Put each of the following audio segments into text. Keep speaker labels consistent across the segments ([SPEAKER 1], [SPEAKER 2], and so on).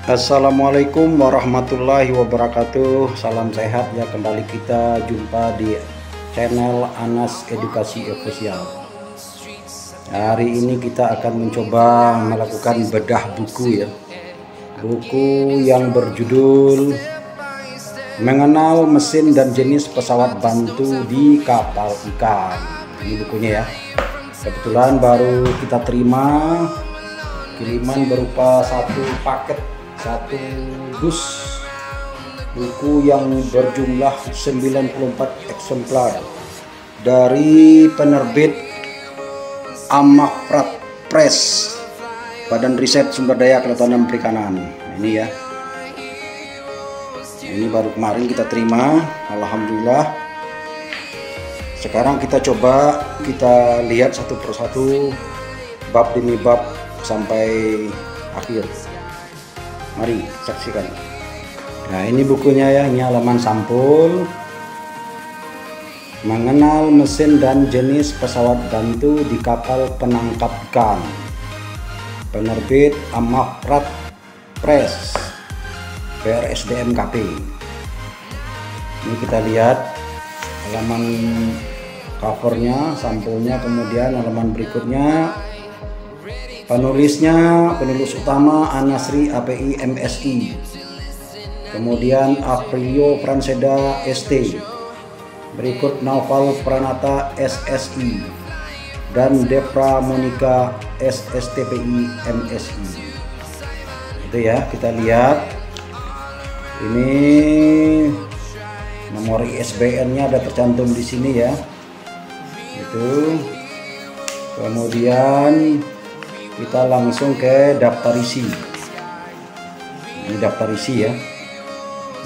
[SPEAKER 1] Assalamualaikum warahmatullahi wabarakatuh. Salam sehat ya, kembali kita jumpa di channel Anas Edukasi Official. Hari ini kita akan mencoba melakukan bedah buku ya. Buku yang berjudul Mengenal Mesin dan Jenis Pesawat Bantu di Kapal Ikan. Ini bukunya ya. Kebetulan baru kita terima kiriman berupa satu paket, satu dus buku yang berjumlah 94 eksemplar dari penerbit Amafrat Press, Badan Riset Sumber Daya Kelautan dan Perikanan. Ini ya, ini baru kemarin kita terima, alhamdulillah. Sekarang kita coba kita lihat satu persatu, bab demi bab sampai akhir. Mari saksikan. Nah, ini bukunya ya, ini halaman sampul. Mengenal mesin dan jenis pesawat bantu di kapal penangkap ikan. Penerbit Amafrat Press, PRSDMKP. Ini kita lihat halaman covernya, sampulnya, kemudian halaman berikutnya. Penulis utama Anasri API MSI, kemudian Aprilio Franseda ST, berikut Naufal Pranata SSI, dan Depra Monika SSTPI MSI. Itu ya, kita lihat ini nomor ISBN-nya ada tercantum di sini ya. Itu kemudian kita langsung ke daftar isi. Ini daftar isi ya.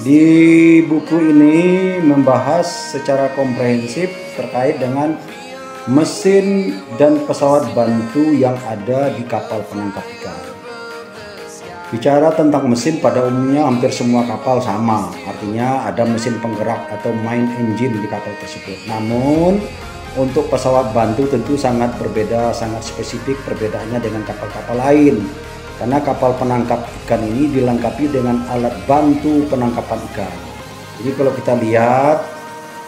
[SPEAKER 1] Di buku ini membahas secara komprehensif terkait dengan mesin dan pesawat bantu yang ada di kapal penangkap ikan. Bicara tentang mesin, pada umumnya hampir semua kapal sama, artinya ada mesin penggerak atau main engine di kapal tersebut. Namun untuk pesawat bantu tentu sangat berbeda, sangat spesifik perbedaannya dengan kapal-kapal lain. Karena kapal penangkap ikan ini dilengkapi dengan alat bantu penangkapan ikan. Jadi kalau kita lihat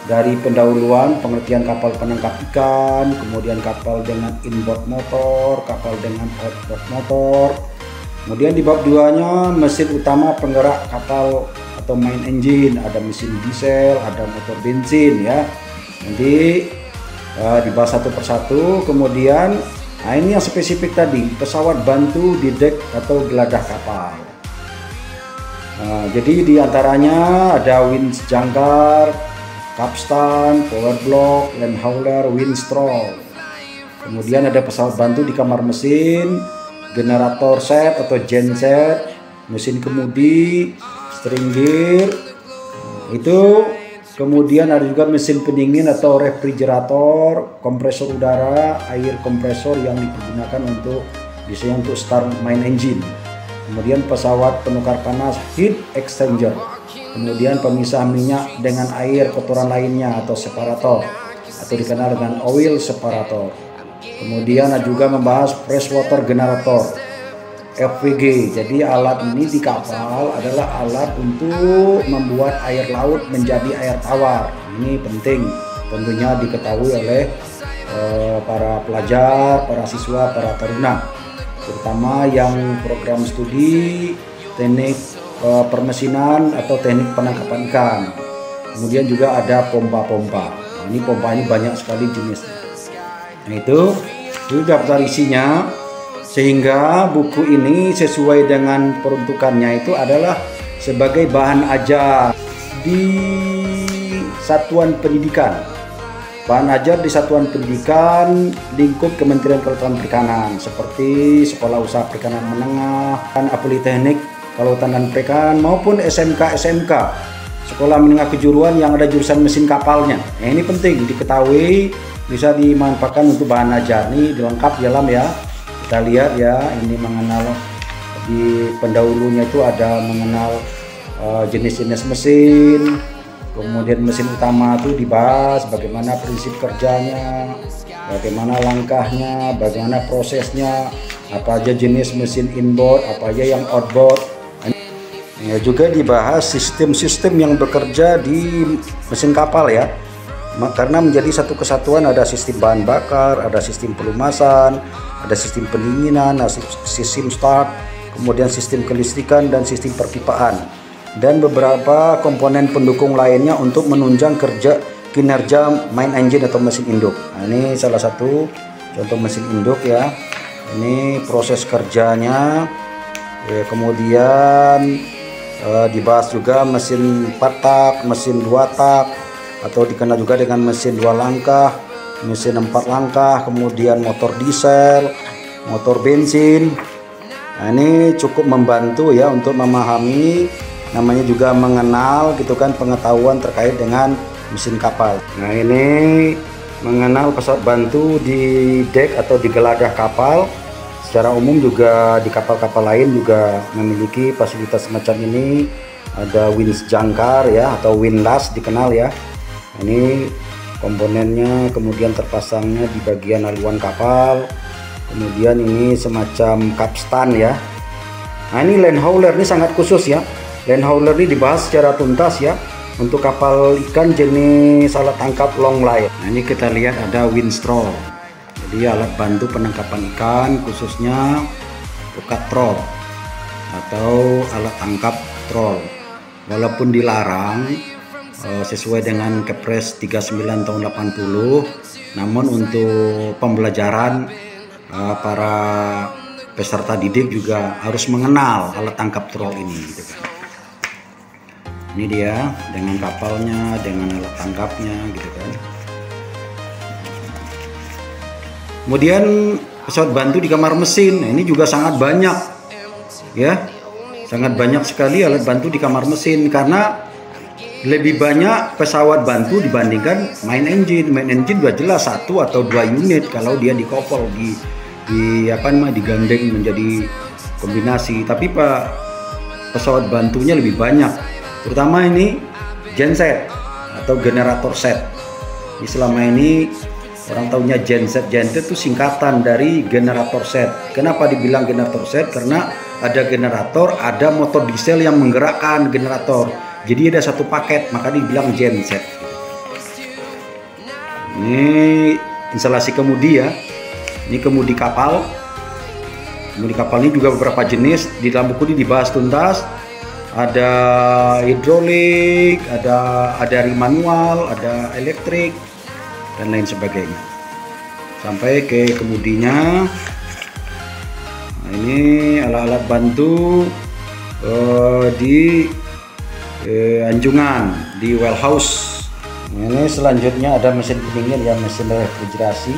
[SPEAKER 1] dari pendahuluan pengertian kapal penangkap ikan, kemudian kapal dengan inboard motor, kapal dengan outboard motor. Kemudian di bab 2-nya mesin utama penggerak kapal atau main engine, ada mesin diesel, ada motor bensin ya. Nanti dibahas satu persatu. Kemudian ini yang spesifik tadi, pesawat bantu di dek atau geladah kapal. Jadi diantaranya ada winch jangkar, capstan, power block, land hauler, windstraw. Kemudian ada pesawat bantu di kamar mesin, generator set atau genset, mesin kemudi, string gear. Itu kemudian ada juga mesin pendingin atau refrigerator, kompresor udara, air kompresor yang dipergunakan untuk biasanya untuk start main engine. Kemudian pesawat penukar panas, heat exchanger. Kemudian pemisah minyak dengan air kotoran lainnya atau separator, atau dikenal dengan oil separator. Kemudian ada juga membahas freshwater generator, FWG. Jadi alat ini di kapal adalah alat untuk membuat air laut menjadi air tawar. Ini penting tentunya diketahui oleh para pelajar, para siswa, para taruna, terutama yang program studi teknik permesinan atau teknik penangkapan ikan. Kemudian juga ada pompa-pompa. Ini pompa ini banyak sekali jenisnya. Nah, itu daftar isinya. Sehingga buku ini sesuai dengan peruntukannya itu adalah sebagai bahan ajar di satuan pendidikan Bahan ajar di satuan pendidikan lingkup Kementerian Kelautan Perikanan seperti Sekolah Usaha Perikanan Menengah, Politeknik Kelautan dan Perikanan maupun SMK Sekolah Menengah Kejuruan yang ada jurusan mesin kapalnya. Nah, ini penting diketahui, bisa dimanfaatkan untuk bahan ajar. Ini dilengkap di dalam ya. Kita lihat ya, ini mengenal di pendahulunya itu ada mengenal jenis-jenis mesin. Kemudian mesin utama itu dibahas bagaimana prinsip kerjanya, bagaimana langkahnya, bagaimana prosesnya, apa aja jenis mesin inboard, apa aja yang outboard. Ya, juga dibahas sistem-sistem yang bekerja di mesin kapal ya. Karena menjadi satu kesatuan, ada sistem bahan bakar, ada sistem pelumasan, ada sistem pendinginan, ada sistem start, kemudian sistem kelistrikan dan sistem perpipaan, dan beberapa komponen pendukung lainnya untuk menunjang kinerja main engine atau mesin induk. Nah, ini salah satu contoh mesin induk ya. Ini proses kerjanya. Kemudian dibahas juga mesin 4 tak, mesin 2 tak, atau dikenal juga dengan mesin 2 langkah, mesin 4 langkah, kemudian motor diesel, motor bensin. Nah, ini cukup membantu ya untuk memahami, namanya juga mengenal gitu kan, pengetahuan terkait dengan mesin kapal. Nah, ini mengenal pesawat bantu di dek atau di geladah kapal. Secara umum juga di kapal-kapal lain juga memiliki fasilitas semacam ini. Ada winch jangkar ya, atau windlass dikenal ya. Ini komponennya, kemudian terpasangnya di bagian haluan kapal. Kemudian ini semacam capstan ya. Nah, ini land hauler, ini sangat khusus ya. Land hauler ini dibahas secara tuntas ya untuk kapal ikan jenis alat tangkap long line. Nah, ini kita lihat ada winstraw. Jadi alat bantu penangkapan ikan, khususnya pukat troll atau alat tangkap troll. Walaupun dilarang sesuai dengan Kepres 39 tahun 80, namun untuk pembelajaran para peserta didik juga harus mengenal alat tangkap troll ini gitu kan. Ini dia dengan kapalnya, dengan alat tangkapnya gitu kan. Kemudian pesawat bantu di kamar mesin. Nah, ini juga sangat banyak ya, sangat banyak sekali alat bantu di kamar mesin, karena lebih banyak pesawat bantu dibandingkan main engine. Main engine sudah jelas 1 atau 2 unit kalau dia dikopol, digandeng menjadi kombinasi. Tapi pesawat bantunya lebih banyak, terutama ini genset atau generator set. Ini selama ini orang tahunya genset. Genset itu singkatan dari generator set. Kenapa dibilang generator set? Karena ada generator, ada motor diesel yang menggerakkan generator. Jadi ada satu paket, maka dibilang genset. Ini instalasi kemudi ya. Ini kemudi kapal. Kemudi kapal ini juga beberapa jenis. Di dalam buku ini dibahas tuntas. Ada hidrolik, ada manual, ada elektrik, dan lain sebagainya. Sampai ke kemudinya. Nah, ini alat-alat bantu di anjungan, di well house. Ini selanjutnya ada mesin pendingin ya, mesin refrigerasi.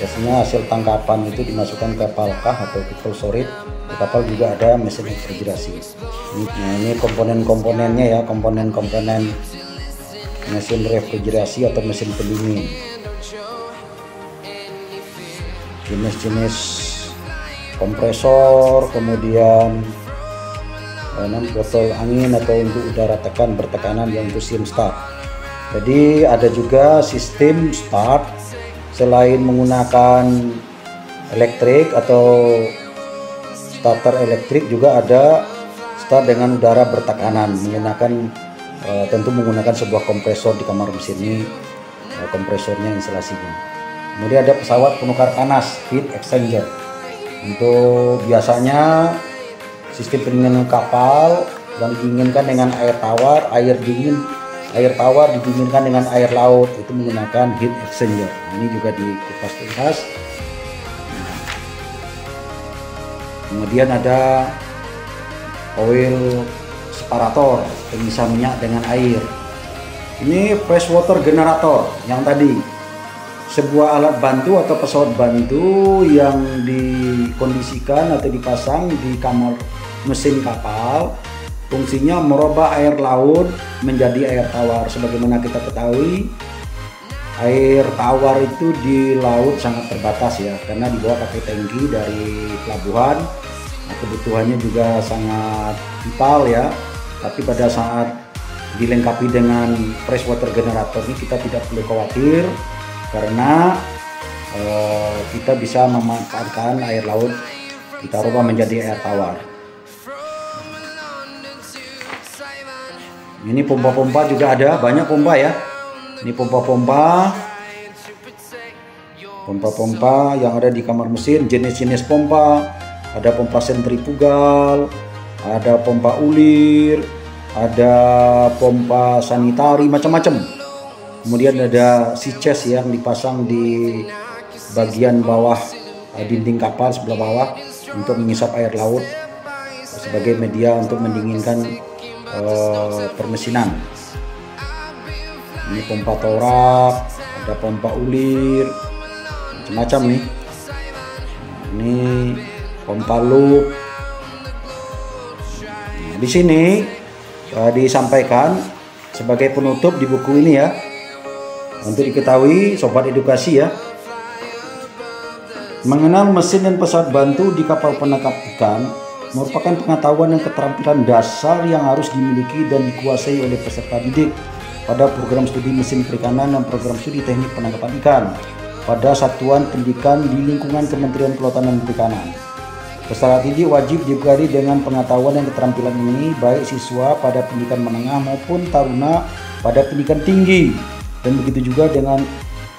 [SPEAKER 1] Biasanya hasil tangkapan itu dimasukkan ke kapal kah atau ke solid. Di kapal juga ada mesin refrigerasi. Nah, ini komponen-komponennya ya, komponen-komponen mesin refrigerasi atau mesin pendingin. Jenis-jenis kompresor, kemudian botol angin atau untuk udara tekan bertekanan yang untuk sistem start. Jadi ada juga sistem start, selain menggunakan elektrik atau starter elektrik, juga ada start dengan udara bertekanan menggunakan tentu menggunakan sebuah kompresor di kamar mesin ini, kompresornya instalasinya. Kemudian ada pesawat penukar panas, heat exchanger. Untuk biasanya sistem pendinginan kapal yang didinginkan dengan air tawar, air tawar didinginkan dengan air laut, itu menggunakan heat exchanger. Nah, ini juga dikupas tuntas. Kemudian ada oil separator, pemisah minyak dengan air. Ini freshwater generator yang tadi, sebuah alat bantu atau pesawat bantu yang dikondisikan atau dipasang di kamar mesin kapal. Fungsinya merubah air laut menjadi air tawar. Sebagaimana kita ketahui, air tawar itu di laut sangat terbatas ya, karena dibawa pakai tangki dari pelabuhan. Nah, kebutuhannya juga sangat vital ya. Tapi pada saat dilengkapi dengan freshwater generator ini, kita tidak perlu khawatir karena kita bisa memanfaatkan air laut, kita rubah menjadi air tawar. Ini pompa-pompa juga ada, banyak pompa ya. Ini pompa-pompa yang ada di kamar mesin, jenis-jenis pompa. Ada pompa sentrifugal, ada pompa ulir, ada pompa sanitari, macam-macam. Kemudian ada sea chest yang dipasang di bagian bawah dinding kapal sebelah bawah untuk mengisap air laut sebagai media untuk mendinginkan permesinan. Ini pompa torak, ada pompa ulir, macam-macam nih. Ini pompa loop. Nah, di sini disampaikan sebagai penutup di buku ini ya, untuk diketahui sobat edukasi ya, mengenal mesin dan pesawat bantu di kapal penangkap ikan merupakan pengetahuan dan keterampilan dasar yang harus dimiliki dan dikuasai oleh peserta didik pada program studi mesin perikanan dan program studi teknik penangkapan ikan pada satuan pendidikan di lingkungan Kementerian Kelautan dan Perikanan. Peserta didik wajib dibekali dengan pengetahuan dan keterampilan ini, baik siswa pada pendidikan menengah maupun taruna pada pendidikan tinggi, dan begitu juga dengan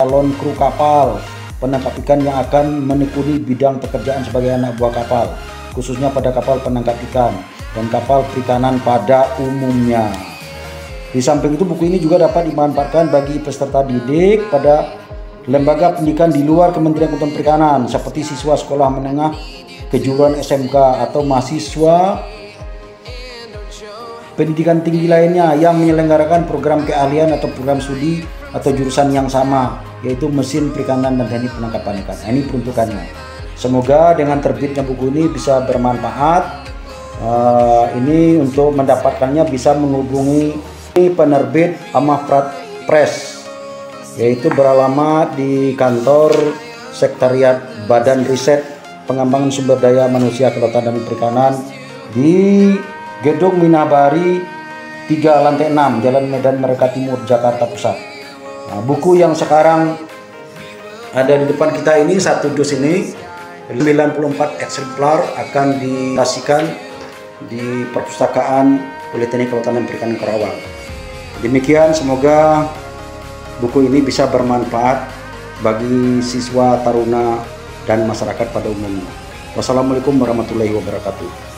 [SPEAKER 1] calon kru kapal penangkap ikan yang akan menekuni bidang pekerjaan sebagai anak buah kapal, khususnya pada kapal penangkap ikan dan kapal perikanan pada umumnya. Di samping itu, buku ini juga dapat dimanfaatkan bagi peserta didik pada lembaga pendidikan di luar Kementerian Kelautan Perikanan, seperti siswa sekolah menengah kejuruan SMK atau mahasiswa pendidikan tinggi lainnya yang menyelenggarakan program keahlian atau program studi atau jurusan yang sama, yaitu mesin perikanan dan teknik penangkapan ikan. Nah, ini peruntukannya. Semoga dengan terbitnya buku ini bisa bermanfaat. Ini untuk mendapatkannya bisa menghubungi penerbit Amafrat Press, yaitu beralamat di kantor Sekretariat Badan Riset Pengembangan Sumber Daya Manusia Kelautan dan Perikanan di Gedung Minabari 3 lantai 6 Jalan Medan Merdeka Timur, Jakarta Pusat. Nah, buku yang sekarang ada di depan kita ini, satu dus ini 94 eksemplar akan dikasihkan di Perpustakaan Politeknik Kelautan dan Perikanan Karawang. Demikian, semoga buku ini bisa bermanfaat bagi siswa, taruna, dan masyarakat pada umumnya. Wassalamualaikum warahmatullahi wabarakatuh.